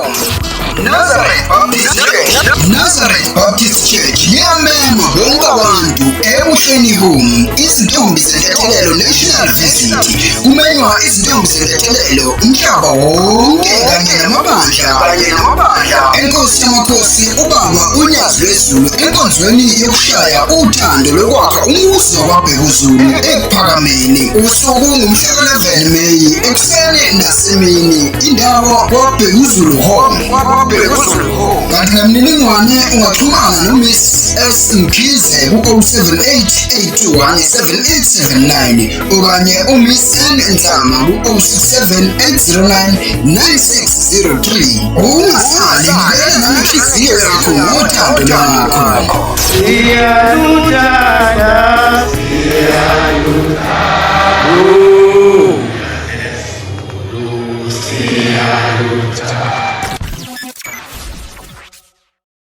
home. Nazareth Baptist Church yamema bonke abantu ebuhleni bomu izintombi zentethelelo National Visit kumenywa izintombi zentethelelo umhlaba wonke kanye namabandla enkosi yamakhosi ubaba uNyazi Lwezulu enkonzweni yokushaya uthando lokwakha umuzi wakwabhekuzulu ekuphakameni usuku ngumhla 11 Meyi ekuseni nasemini indawo kwaBhekuzulu Home. Kanti ngemininingwane ungaxhumana noMiss S Mkhize ku-078 okanye uMiss N Nhlama ku-067 809 9603. Ungasali ngibela nangenhliziyo yakho ngothando lwakho. Siyaluthanda.